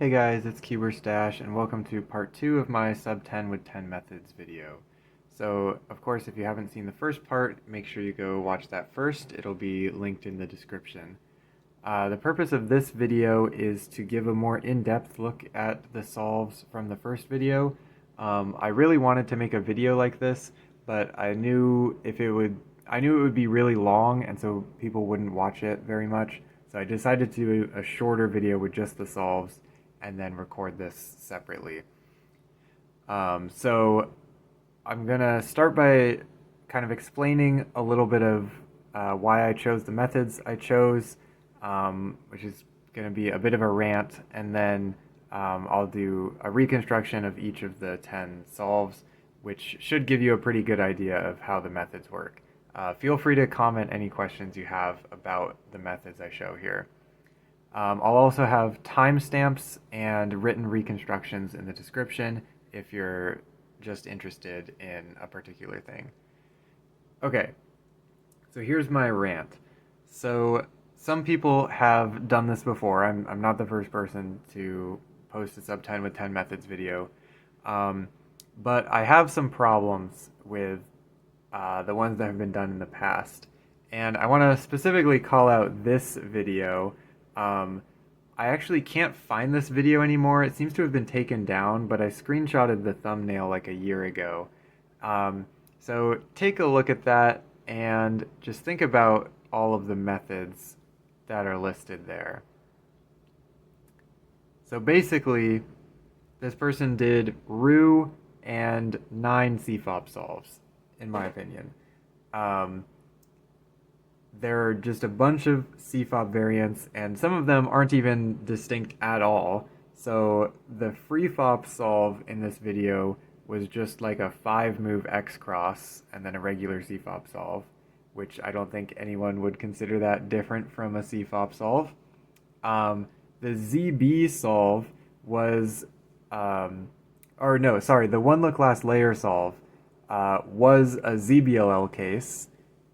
Hey guys, it's Dash, and welcome to part 2 of my Sub-10 with 10 methods video. So, of course, if you haven't seen the first part, make sure you go watch that first. It'll be linked in the description. The purpose of this video is to give a more in-depth look at the solves from the first video. I really wanted to make a video like this, but I knew it would be really long, and so people wouldn't watch it very much. So I decided to do a shorter video with just the solves and then record this separately. So I'm gonna start by kind of explaining a little bit of why I chose the methods I chose, which is gonna be a bit of a rant, and then I'll do a reconstruction of each of the 10 solves, which should give you a pretty good idea of how the methods work. Feel free to comment any questions you have about the methods I show here. I'll also have timestamps and written reconstructions in the description if you're just interested in a particular thing. Okay, so here's my rant. So some people have done this before. I'm not the first person to post a Sub-10 with 10 methods video, but I have some problems with the ones that have been done in the past. And I want to specifically call out this video. I actually can't find this video anymore. It seems to have been taken down, but I screenshotted the thumbnail like a year ago. So take a look at that and just think about all of the methods that are listed there. So basically, this person did Roux and 9 CFOP solves, in my opinion. There are just a bunch of CFOP variants, and some of them aren't even distinct at all. So the free FOP solve in this video was just like a 5-move X cross and then a regular CFOP solve, which I don't think anyone would consider that different from a CFOP solve. The ZB solve was, the one look last layer solve was a ZBLL case,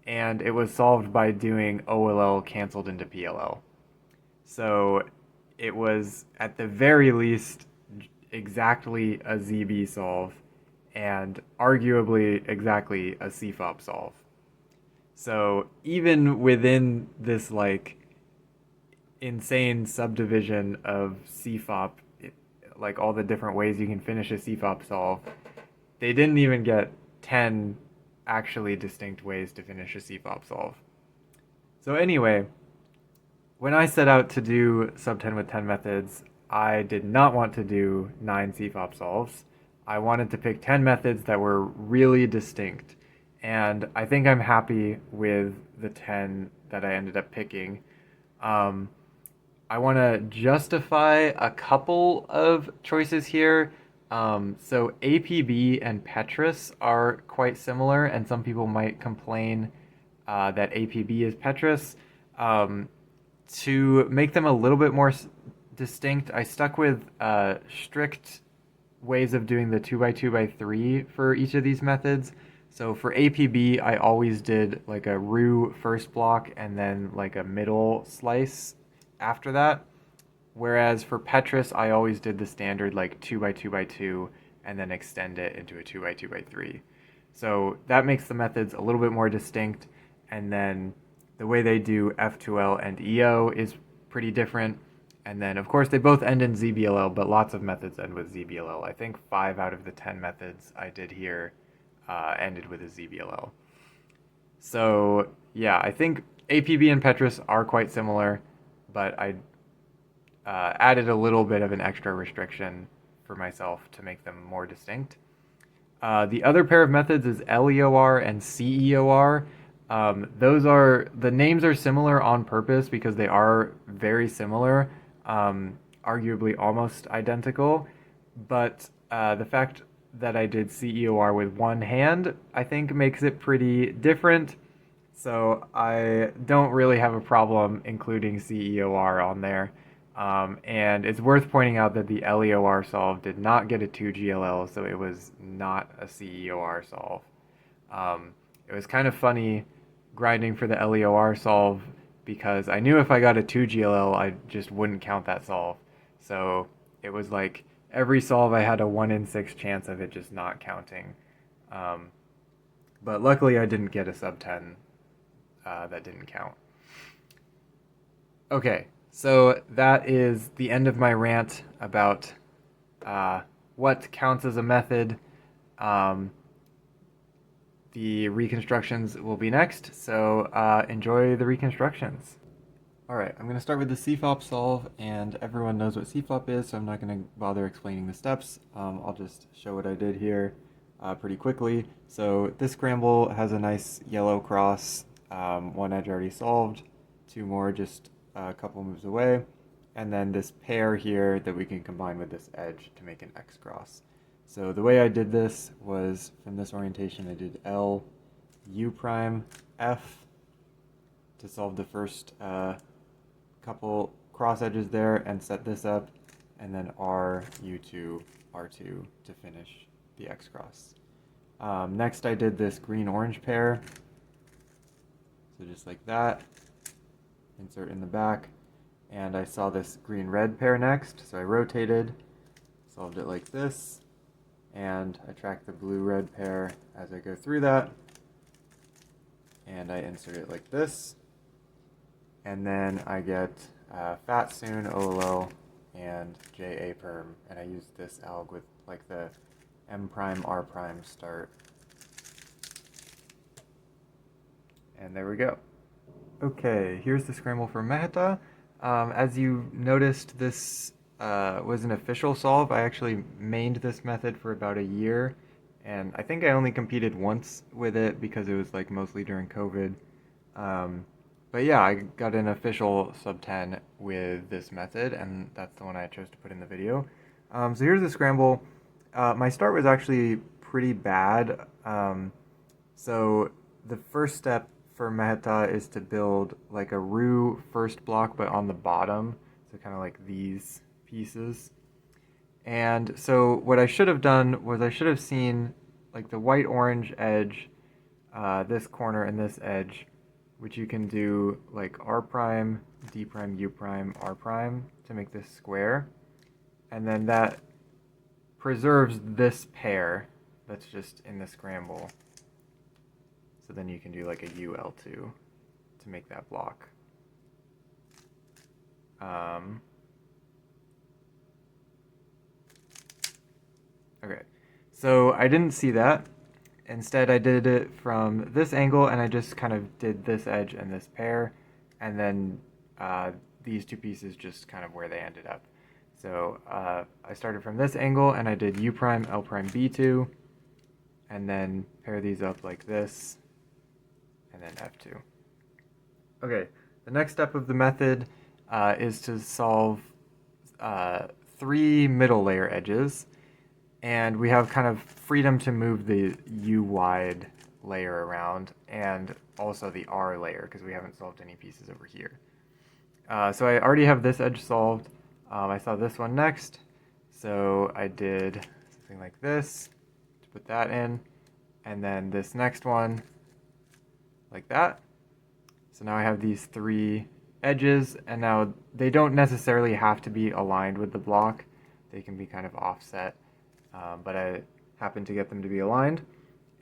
and it was solved by doing OLL canceled into PLL. So it was, at the very least, exactly a ZB solve, and arguably exactly a CFOP solve. So even within this, like, insane subdivision of CFOP, like all the different ways you can finish a CFOP solve, they didn't even get 10 actually distinct ways to finish a CFOP solve. So anyway, when I set out to do Sub-10 with 10 methods, I did not want to do 9 CFOP solves. I wanted to pick 10 methods that were really distinct, and I think I'm happy with the 10 that I ended up picking. I want to justify a couple of choices here. So APB and Petris are quite similar, and some people might complain that APB is Petris. To make them a little bit more distinct, I stuck with strict ways of doing the 2x2x3 for each of these methods. So for APB, I always did like a Roux first block and then like a middle slice after that. Whereas for Petris, I always did the standard like 2x2x2 and then extend it into a 2x2x3. So that makes the methods a little bit more distinct. And then the way they do F2L and EO is pretty different. And then, of course, they both end in ZBLL, but lots of methods end with ZBLL. I think 5 out of the 10 methods I did here ended with a ZBLL. So yeah, I think APB and Petris are quite similar, but I added a little bit of an extra restriction for myself to make them more distinct. The other pair of methods is LEOR and CEOR. The names are similar on purpose because they are very similar, arguably almost identical, but the fact that I did CEOR with one hand, I think makes it pretty different. So I don't really have a problem including CEOR on there. And it's worth pointing out that the LEOR solve did not get a 2GLL, so it was not a CEOR solve. It was kind of funny grinding for the LEOR solve because I knew if I got a 2GLL, I just wouldn't count that solve. So it was like every solve I had a 1 in 6 chance of it just not counting. But luckily I didn't get a sub-10 that didn't count. Okay, so that is the end of my rant about what counts as a method. The reconstructions will be next, so enjoy the reconstructions. Alright, I'm going to start with the CFOP solve, and everyone knows what CFOP is, so I'm not going to bother explaining the steps. I'll just show what I did here pretty quickly. So this scramble has a nice yellow cross, one edge already solved, two more just a couple moves away, and then this pair here that we can combine with this edge to make an X cross. So the way I did this was, from this orientation, I did L, U prime, F to solve the first couple cross edges there and set this up, and then R, U2, R2 to finish the X cross. Next I did this green-orange pair, so just like that, insert in the back, and I saw this green-red pair next, so I rotated, solved it like this, and I track the blue-red pair as I go through that, and I insert it like this, and then I get fat soon, OLL, and JA perm, and I use this alg with like the M prime, R prime start. And there we go. Okay, here's the scramble for Meaha. As you noticed, this was an official solve. I actually mained this method for about a year, and I think I only competed once with it because it was like mostly during COVID. But yeah, I got an official sub-10 with this method, and that's the one I chose to put in the video. So here's the scramble. My start was actually pretty bad. So the first step for Meaha is to build like a Roux first block, but on the bottom. So kind of like these pieces. And so what I should have done was I should have seen like the white-orange edge, this corner and this edge, which you can do like R prime, D prime, U prime, R prime to make this square. And then that preserves this pair that's just in the scramble. So then you can do like a UL2 to make that block. Okay, so I didn't see that. Instead, I did it from this angle, and I just kind of did this edge and this pair, and then these two pieces just kind of where they ended up. So I started from this angle, and I did U prime, L prime, B2, and then pair these up like this, and then F2. Okay, the next step of the method is to solve 3 middle layer edges. And we have kind of freedom to move the U wide layer around and also the R layer because we haven't solved any pieces over here. So I already have this edge solved. I saw this one next. So I did something like this to put that in. And then this next one like that. So now I have these 3 edges, and now they don't necessarily have to be aligned with the block. They can be kind of offset. But I happen to get them to be aligned.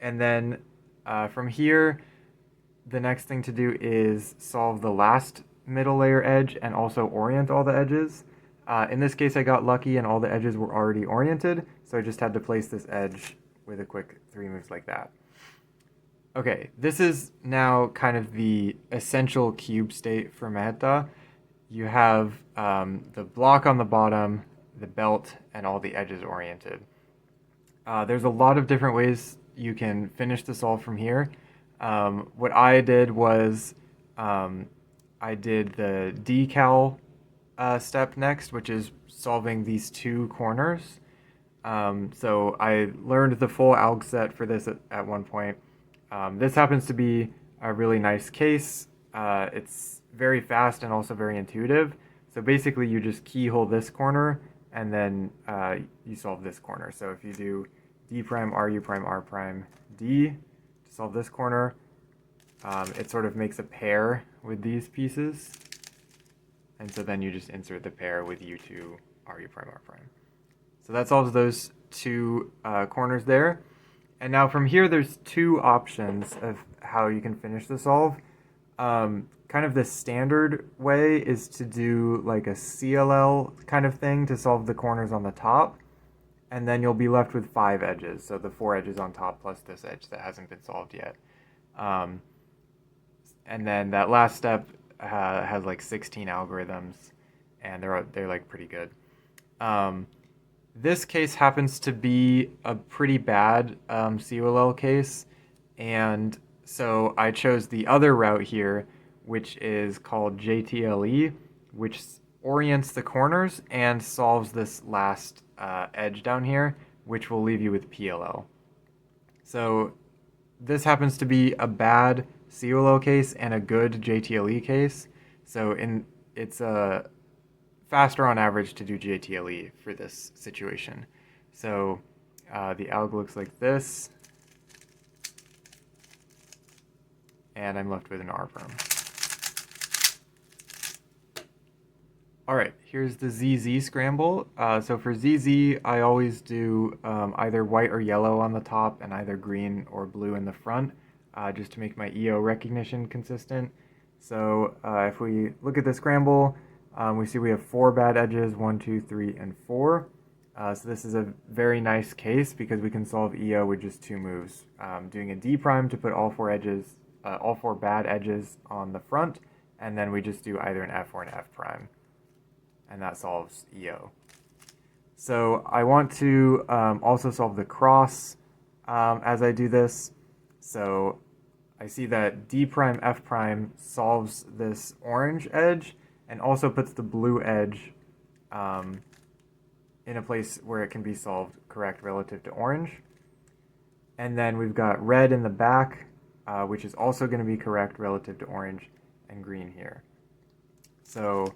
And then from here, the next thing to do is solve the last middle layer edge and also orient all the edges. In this case, I got lucky and all the edges were already oriented, so I just had to place this edge with a quick 3 moves like that. Okay, this is now kind of the essential cube state for Meaha. You have the block on the bottom, the belt, and all the edges oriented. There's a lot of different ways you can finish the solve from here. What I did was I did the decal step next, which is solving these 2 corners. So I learned the full alg set for this at one point. This happens to be a really nice case. It's very fast and also very intuitive. So basically you just keyhole this corner and then you solve this corner. So if you do D prime, R, U prime, R prime, D to solve this corner, it sort of makes a pair with these pieces. And so then you just insert the pair with U2, RU prime, R prime. So that solves those two corners there. And now from here, there's two options of how you can finish the solve. Kind of the standard way is to do like a CLL kind of thing to solve the corners on the top. And then you'll be left with 5 edges. So the 4 edges on top plus this edge that hasn't been solved yet. And then that last step has like 16 algorithms, and they're like pretty good. This case happens to be a pretty bad COLL case, and so I chose the other route here, which is called JTLE, which orients the corners and solves this last edge down here, which will leave you with PLL. So this happens to be a bad COLL case and a good JTLE case. So it's faster on average to do JTLE for this situation. So the alg looks like this, and I'm left with an R perm. All right, here's the ZZ scramble. So for ZZ, I always do either white or yellow on the top and either green or blue in the front, just to make my EO recognition consistent. So if we look at the scramble, we see we have 4 bad edges, 1, 2, 3, and 4. So this is a very nice case because we can solve EO with just 2 moves. Doing a D prime to put all 4 bad edges on the front, and then we just do either an F or an F prime. And that solves EO. So I want to also solve the cross as I do this. So I see that D prime F prime solves this orange edge and also puts the blue edge in a place where it can be solved correct relative to orange. And then we've got red in the back, which is also going to be correct relative to orange, and green here. So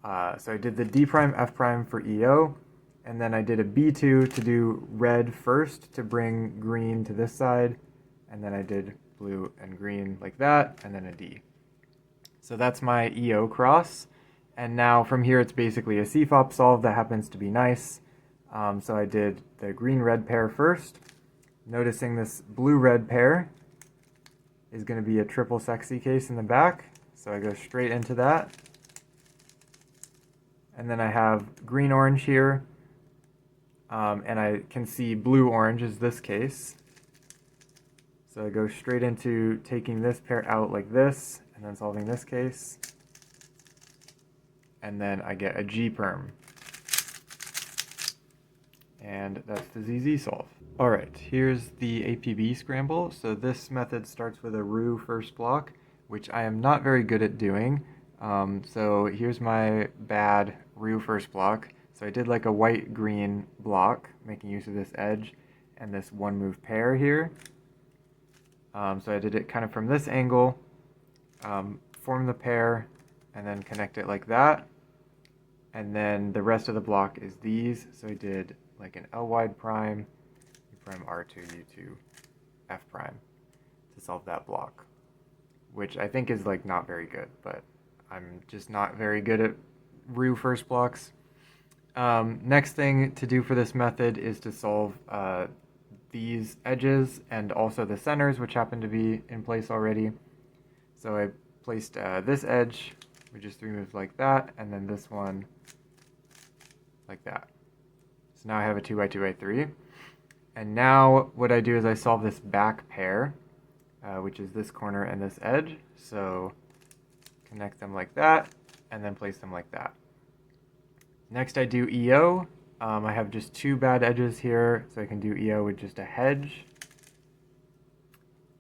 I did the D prime F prime for EO, and then I did a B2 to do red first to bring green to this side, and then I did blue and green like that, and then a D. So that's my EO cross, and now from here it's basically a CFOP solve that happens to be nice. So I did the green-red pair first, noticing this blue-red pair is going to be a triple sexy case in the back, so I go straight into that. And then I have green-orange here, and I can see blue-orange is this case. So I go straight into taking this pair out like this, and then solving this case. And then I get a G perm. And that's the ZZ solve. All right, here's the APB scramble. So this method starts with a Roux first block, which I am not very good at doing. So here's my bad Roux first block. So I did like a white-green block, making use of this edge and this one move pair here. So I did it kind of from this angle, form the pair, and then connect it like that. And then the rest of the block is these. So I did like an L wide prime, U prime R2, U2, F prime to solve that block, which I think is like not very good, but I'm just not very good at Roux first blocks. Next thing to do for this method is to solve these edges and also the centers, which happen to be in place already. So I placed this edge with just 3 moves like that, and then this one like that. So now I have a 2x2x3. And now what I do is I solve this back pair, which is this corner and this edge. So connect them like that, and then place them like that. Next I do EO. I have just 2 bad edges here, so I can do EO with just a hedge.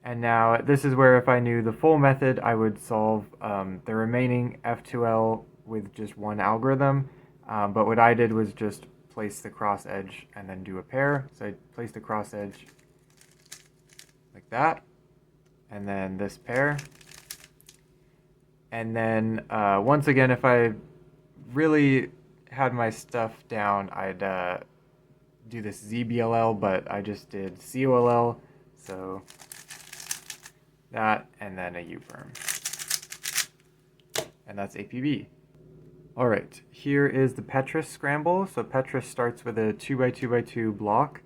And now this is where if I knew the full method, I would solve the remaining F2L with just 1 algorithm. But what I did was just place the cross edge and then do a pair. So I placed the cross edge like that, and then this pair. And then once again, if I really had my stuff down, I'd do this ZBLL, but I just did COLL, so that, and then a U perm. And that's APB. All right, here is the Petris scramble. So Petris starts with a 2x2x2 block.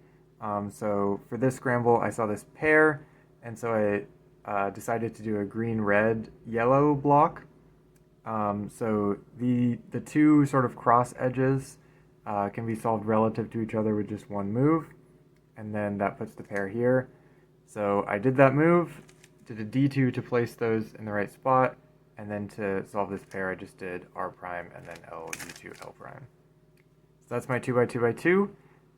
So for this scramble, I saw this pair, and so I decided to do a green, red, yellow block. So the two sort of cross edges can be solved relative to each other with just one move, and then that puts the pair here. So I did that move, did a D2 to place those in the right spot, and then to solve this pair, I just did R prime and then L, U2, L prime. So that's my 2x2x2.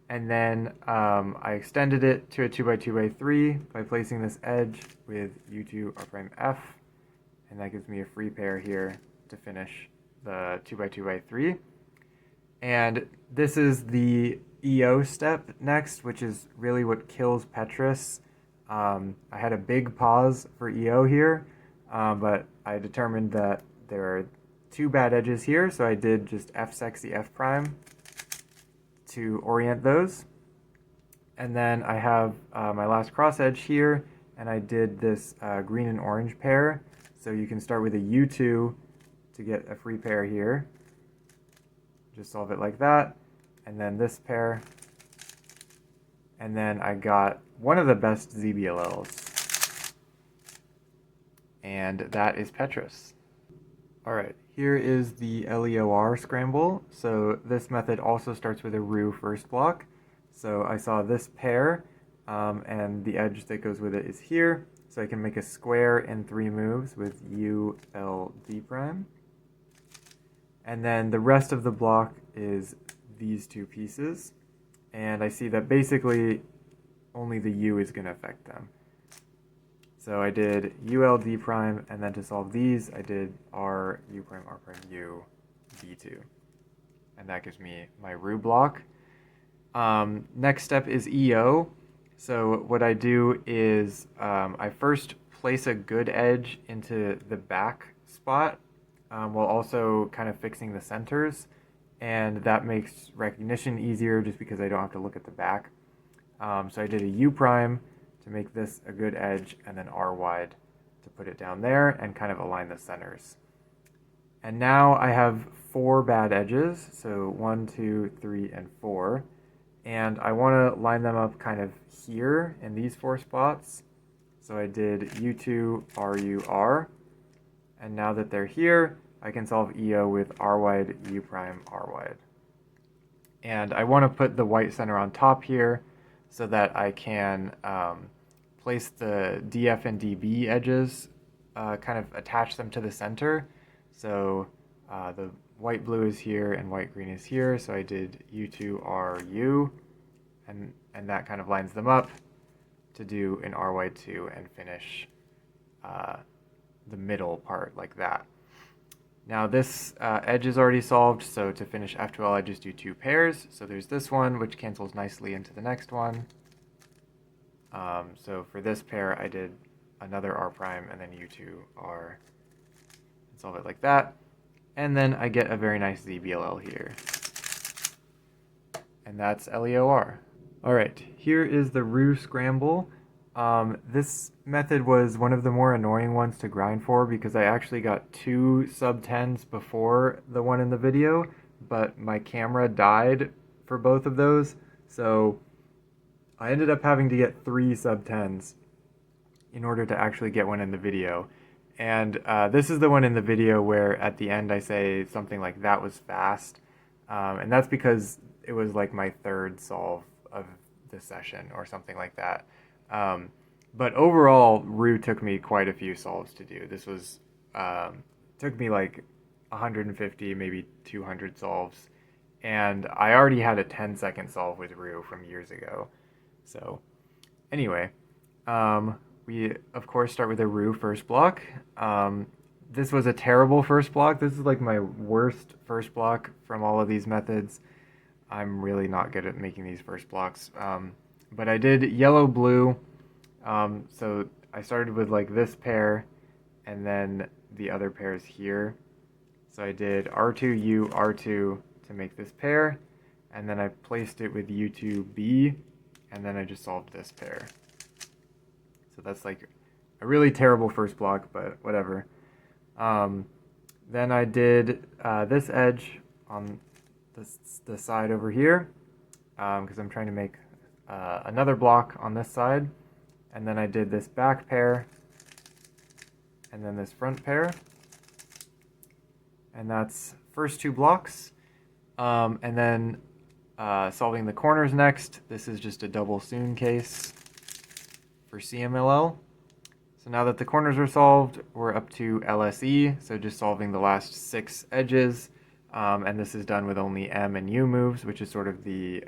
And then I extended it to a 2x2x3 by placing this edge with U2, R prime, F. And that gives me a free pair here to finish the 2x2x3. And this is the EO step next, which is really what kills Petris. I had a big pause for EO here, but I determined that there are two bad edges here, so I did just F sexy F prime to orient those. And then I have my last cross edge here, and I did this green and orange pair. So you can start with a U2 to get a free pair here. Just solve it like that. And then this pair. And then I got one of the best ZBLLs. And that is Petris. All right, here is the LEOR scramble. So this method also starts with a Roux first block. So I saw this pair, and the edge that goes with it is here. So I can make a square in 3 moves with U, L, D prime. And then the rest of the block is these two pieces. And I see that basically only the U is going to affect them. So I did U, L, D prime, and then to solve these, I did R, U prime, R prime, U, D2. And that gives me my Roux block. Next step is EO. So what I do is I first place a good edge into the back spot while also kind of fixing the centers. And that makes recognition easier just because I don't have to look at the back. So I did a U prime to make this a good edge, and then R wide to put it down there and kind of align the centers. And now I have 4 bad edges, so 1, 2, 3, and 4. And I want to line them up kind of here in these 4 spots. So I did U2, RU, R. And now that they're here, I can solve EO with R wide, U prime, R wide. And I want to put the white center on top here so that I can place the DF and DB edges, kind of attach them to the center. So the white blue is here and white green is here, so I did U2RU, and that kind of lines them up to do an RY2 and finish the middle part like that. Now this edge is already solved, so to finish F2L I just do 2 pairs. So there's this one, which cancels nicely into the next one. So for this pair I did another R prime and then U2R and solve it like that. And then I get a very nice ZBLL here. And that's LEOR. Alright, here is the Roux scramble. This method was one of the more annoying ones to grind for because I actually got 2 sub-10s before the one in the video, but my camera died for both of those, so I ended up having to get 3 sub-10s in order to actually get one in the video. And this is the one in the video where at the end I say something like that was fast, and that's because it was like my 3rd solve of the session or something like that. But overall, Roux took me quite a few solves to do. This was, took me like 150, maybe 200 solves. And I already had a 10-second solve with Roux from years ago. So anyway, we of course start with a Roux first block. This was a terrible first block. This is like my worst first block from all of these methods. I'm really not good at making these first blocks. But I did yellow-blue. So I started with like this pair and then the other pairs here. So I did R2U, R2 to make this pair, and then I placed it with U2B, and then I just solved this pair. So that's like a really terrible first block, but whatever. Then I did this edge on the side over here, because I'm trying to make another block on this side. And then I did this back pair, and then this front pair. And that's first two blocks. And then solving the corners next. This is just a double soon case for CMLL. So now that the corners are solved, we're up to LSE, so just solving the last 6 edges. And this is done with only M and U moves, which is sort of the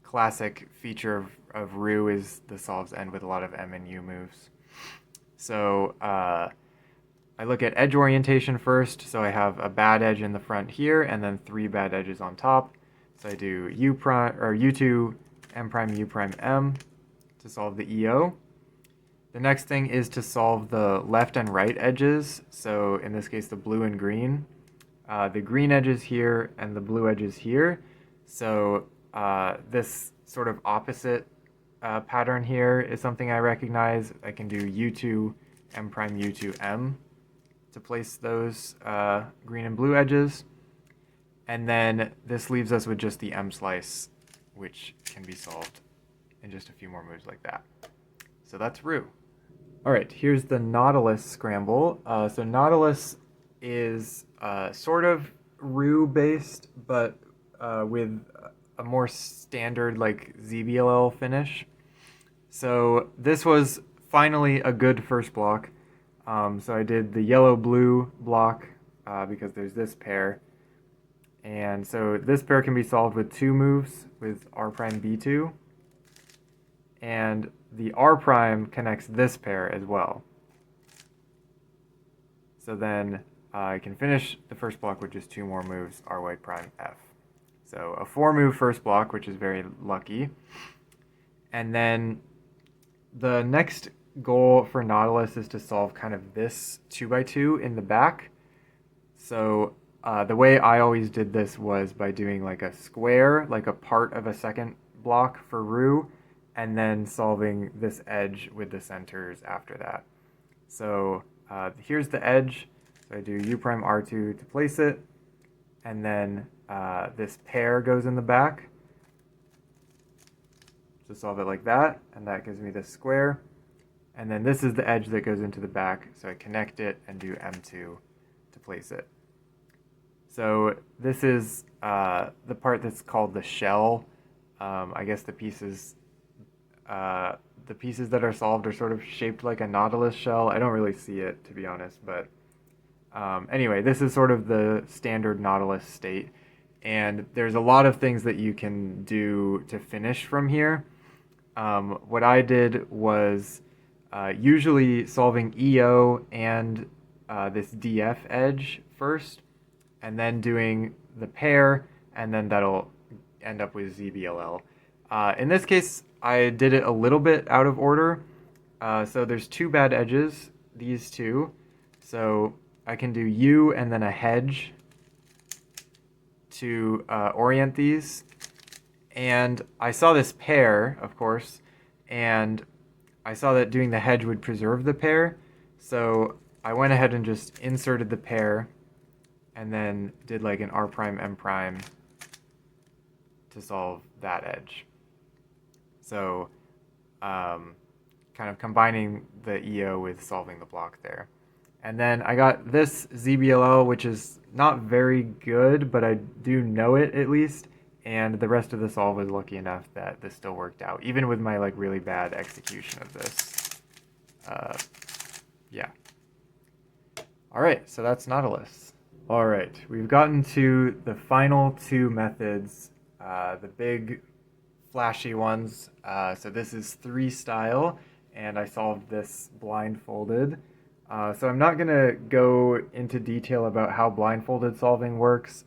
classic feature of Roux, is the solves end with a lot of M and U moves. So I look at edge orientation first, so I have a bad edge in the front here, and then 3 bad edges on top. So I do U prime, or U2, M prime, U prime, M to solve the EO. The next thing is to solve the left and right edges, so in this case the blue and green. The green edges here and the blue edges here. So this sort of opposite pattern here is something I recognize. I can do U2, M prime, U2, M to place those green and blue edges. And then this leaves us with just the M slice, which can be solved in just a few more moves like that. So that's Roux. All right, here's the Nautilus scramble. So Nautilus is sort of Roux based, but with a more standard like ZBLL finish. So this was finally a good first block. So I did the yellow-blue block because there's this pair. And so this pair can be solved with 2 moves with R prime B2. And the R prime connects this pair as well. So then I can finish the first block with just 2 more moves, RY prime F. So a 4-move first block, which is very lucky. And then the next goal for Nautilus is to solve kind of this 2x2 in the back. So the way I always did this was by doing like a square, like a part of a second block for Roux, and then solving this edge with the centers after that. So here's the edge. So I do U prime R2 to place it, and then this pair goes in the back. So solve it like that, and that gives me this square. And then this is the edge that goes into the back, so I connect it and do M2 to place it. So this is the part that's called the shell. I guess the pieces that are solved are sort of shaped like a Nautilus shell. I don't really see it, to be honest, but anyway, this is sort of the standard Nautilus state. And there's a lot of things that you can do to finish from here. What I did was usually solving EO and this DF edge first, and then doing the pair, and then that'll end up with ZBLL. In this case, I did it a little bit out of order. So there's 2 bad edges, these 2. So I can do U and then a hedge to orient these. And I saw this pair, of course, and I saw that doing the hedge would preserve the pair. So I went ahead and just inserted the pair and then did like an R prime, M prime to solve that edge. So kind of combining the EO with solving the block there. And then I got this ZBLL, which is not very good, but I do know it at least. And the rest of the solve was lucky enough that this still worked out, even with my like really bad execution of this. Yeah. All right, so that's Nautilus. All right, we've gotten to the final 2 methods, the big flashy ones. So this is 3 style, and I solved this blindfolded. So I'm not going to go into detail about how blindfolded solving works.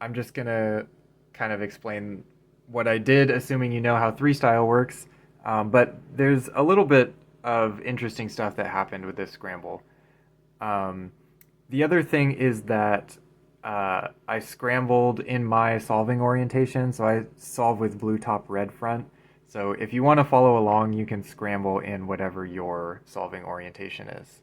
I'm just going to kind of explain what I did, assuming you know how 3 style works. But there's a little bit of interesting stuff that happened with this scramble. The other thing is that I scrambled in my solving orientation, so I solve with blue top, red front. So if you want to follow along, you can scramble in whatever your solving orientation is.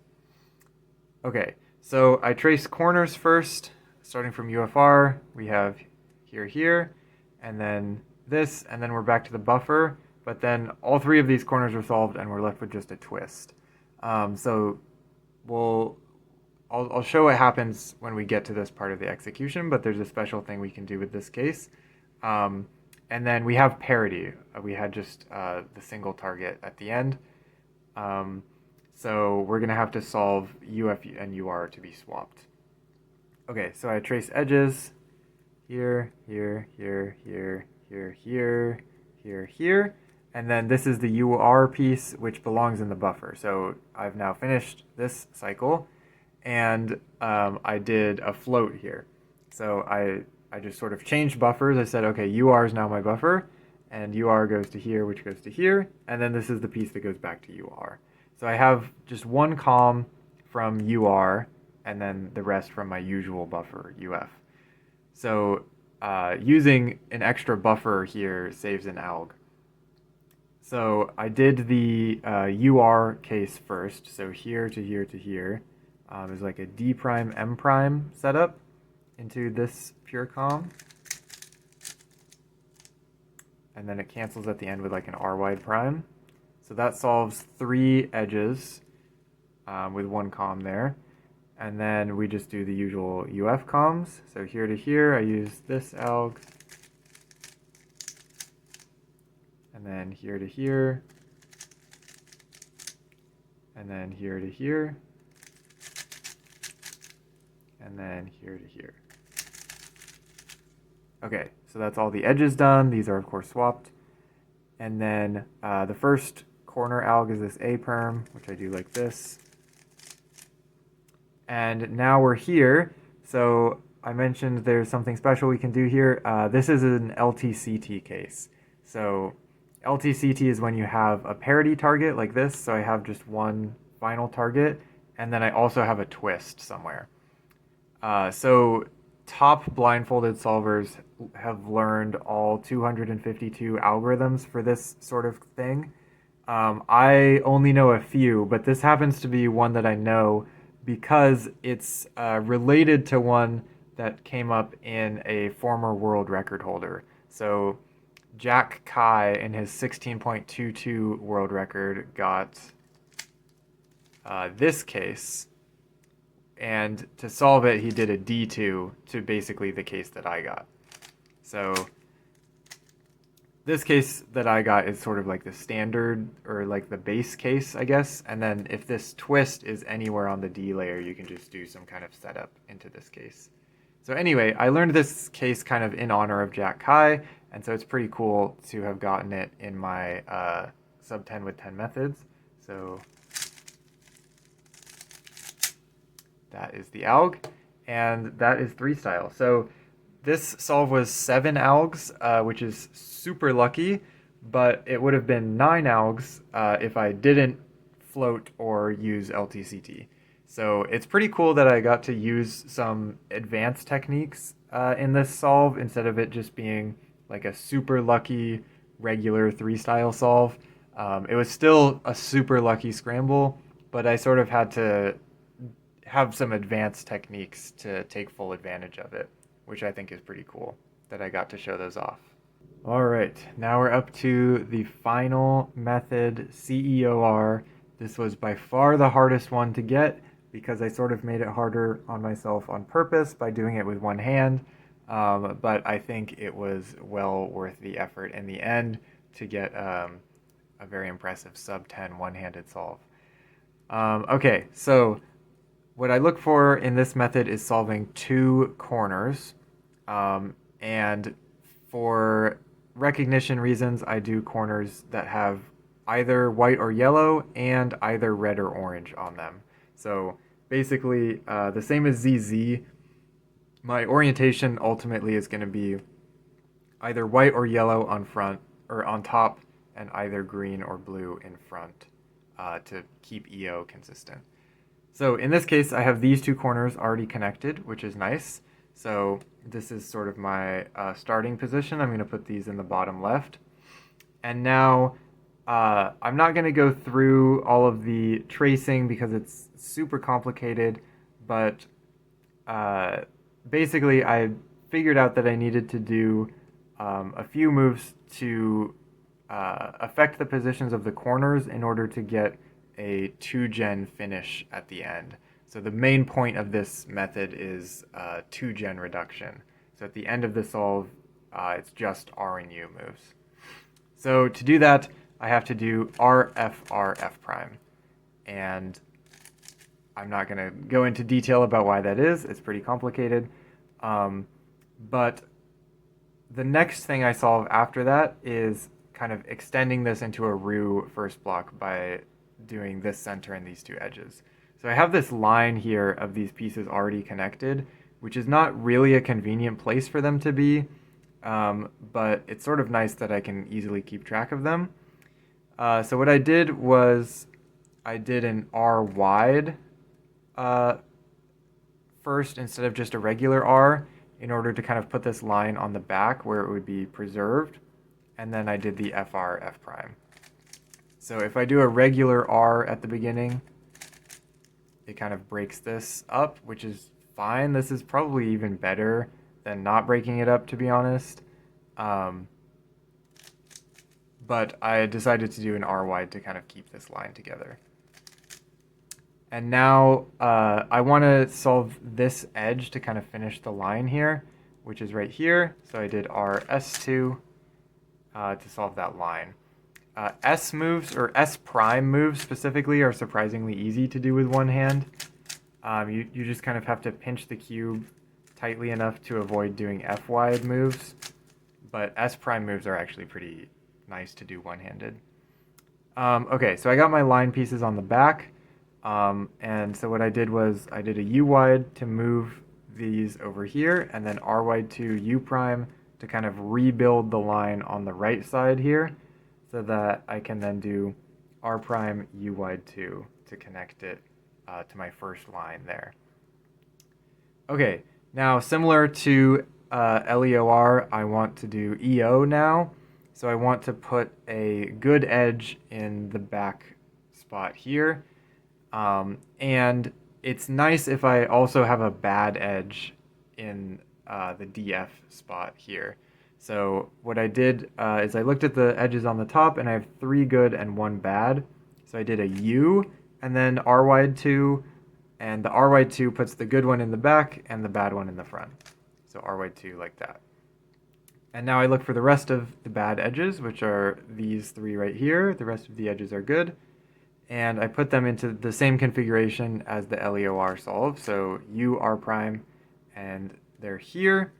Okay, so I trace corners first, starting from UFR. We have here, here, and then this, and then we're back to the buffer. But then all three of these corners are solved, and we're left with just a twist. So we'll I'll show what happens when we get to this part of the execution, but there's a special thing we can do with this case. Um, and then we have parity. We had just the single target at the end. Um, so we're going to have to solve UF and UR to be swapped. Okay, so I trace edges here, here, here, here, here, here, here, here. And then this is the UR piece, which belongs in the buffer. So I've now finished this cycle, and I did a float here. So I just sort of changed buffers. I said, okay, UR is now my buffer, and UR goes to here, which goes to here, and then this is the piece that goes back to UR. So I have just one comm from UR, and then the rest from my usual buffer, UF. So using an extra buffer here saves an alg. So I did the UR case first, so here to here to here. Is like a D prime M prime setup into this pure comm. And then it cancels at the end with like an R wide prime. So that solves 3 edges with one comm there. And then we just do the usual UF comms. So here to here, I use this alg. And then here to here. And then here to here. And then here to here. Okay, so that's all the edges done. These are, of course, swapped. And then the first corner alg is this A perm, which I do like this. And now we're here. So I mentioned there's something special we can do here. This is an LTCT case. So LTCT is when you have a parity target like this. So I have just one final target, and then I also have a twist somewhere. So top blindfolded solvers have learned all 252 algorithms for this sort of thing. I only know a few, but this happens to be one that I know because it's related to one that came up in a former world record holder. So Jack Kai in his 16.22 world record got this case. And to solve it, he did a D2 to basically the case that I got. So this case that I got is sort of like the standard, or like the base case, I guess. And then if this twist is anywhere on the D layer, you can just do some kind of setup into this case. So anyway, I learned this case kind of in honor of Jack Kai, and so it's pretty cool to have gotten it in my Sub-10 with 10 methods. So that is the alg, and that is 3 style. So this solve was 7 algs, which is super lucky, but it would have been 9 algs if I didn't float or use LTCT. So it's pretty cool that I got to use some advanced techniques in this solve instead of it just being like a super lucky regular 3 style solve. It was still a super lucky scramble, but I sort of had to have some advanced techniques to take full advantage of it, which I think is pretty cool that I got to show those off. All right, now we're up to the final method, CEOR. This was by far the hardest one to get because I sort of made it harder on myself on purpose by doing it with one hand, but I think it was well worth the effort in the end to get a very impressive sub-10 one-handed solve. Okay, so what I look for in this method is solving 2 corners, and for recognition reasons, I do corners that have either white or yellow and either red or orange on them. So basically, the same as ZZ, my orientation ultimately is going to be either white or yellow on front or on top, and either green or blue in front to keep EO consistent. So in this case, I have these 2 corners already connected, which is nice. So this is sort of my starting position. I'm going to put these in the bottom left. And now I'm not going to go through all of the tracing because it's super complicated. but basically I figured out that I needed to do a few moves to affect the positions of the corners in order to get a 2-gen finish at the end. So the main point of this method is 2-gen reduction. So at the end of the solve, it's just R and U moves. So to do that, I have to do R, F, R, F prime. And I'm not going to go into detail about why that is. It's pretty complicated. But the next thing I solve after that is kind of extending this into a Roux first block by doing this center and these two edges. So I have this line here of these pieces already connected, which is not really a convenient place for them to be, but it's sort of nice that I can easily keep track of them. So what I did was I did an R wide first instead of just a regular R in order to kind of put this line on the back where it would be preserved. And then I did the FR F prime. So if I do a regular R at the beginning, it kind of breaks this up, which is fine. This is probably even better than not breaking it up, to be honest. But I decided to do an R wide to kind of keep this line together. And now I want to solve this edge to kind of finish the line here, which is right here. So I did R S2 to solve that line. S moves, or S prime moves specifically, are surprisingly easy to do with one hand. You just kind of have to pinch the cube tightly enough to avoid doing F wide moves. But S prime moves are actually pretty nice to do one-handed. Okay, so I got my line pieces on the back. And so what I did was I did a U wide to move these over here, and then R wide to U prime to kind of rebuild the line on the right side here, so that I can then do R prime U wide 2 to connect it to my first line there. Okay, now similar to LEOR, I want to do EO now. So I want to put a good edge in the back spot here. And it's nice if I also have a bad edge in the DF spot here. So what I did is I looked at the edges on the top, and I have 3 good and 1 bad. So I did a U and then R wide 2, and the R wide 2 puts the good one in the back and the bad one in the front. So R wide 2 like that. And now I look for the rest of the bad edges, which are these 3 right here. The rest of the edges are good. And I put them into the same configuration as the LEOR solve. So U, R prime, and they're here.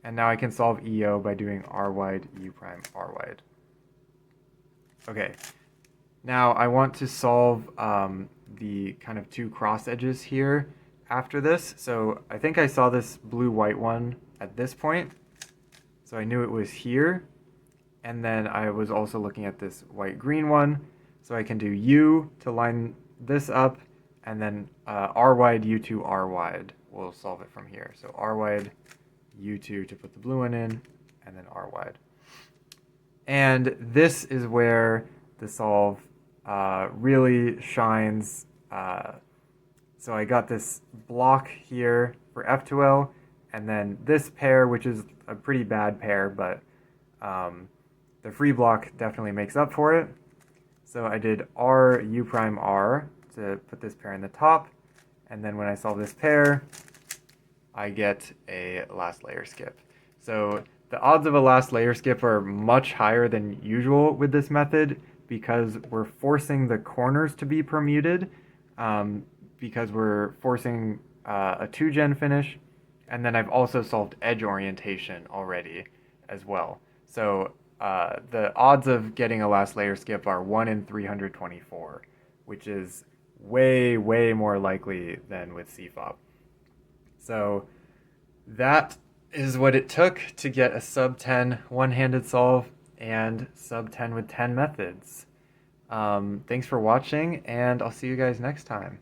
And now I can solve EO by doing R wide, U prime, R wide. Okay, now I want to solve the kind of 2 cross edges here after this. So I think I saw this blue-white one at this point. So I knew it was here. And then I was also looking at this white-green one. So I can do U to line this up, and then R wide, U2, R wide. We'll solve it from here. So R wide, U2 to put the blue one in, and then R wide. And this is where the solve really shines. So I got this block here for F2L, and then this pair, which is a pretty bad pair, but the free block definitely makes up for it. So I did R, U prime, R to put this pair in the top, and then when I solve this pair, I get a last layer skip. So the odds of a last layer skip are much higher than usual with this method because we're forcing the corners to be permuted, because we're forcing a 2-gen finish, and then I've also solved edge orientation already as well. So the odds of getting a last layer skip are 1 in 324, which is way, way more likely than with CFOP. So that is what it took to get a sub-10 one-handed solve and sub-10 with 10 methods. Thanks for watching, and I'll see you guys next time.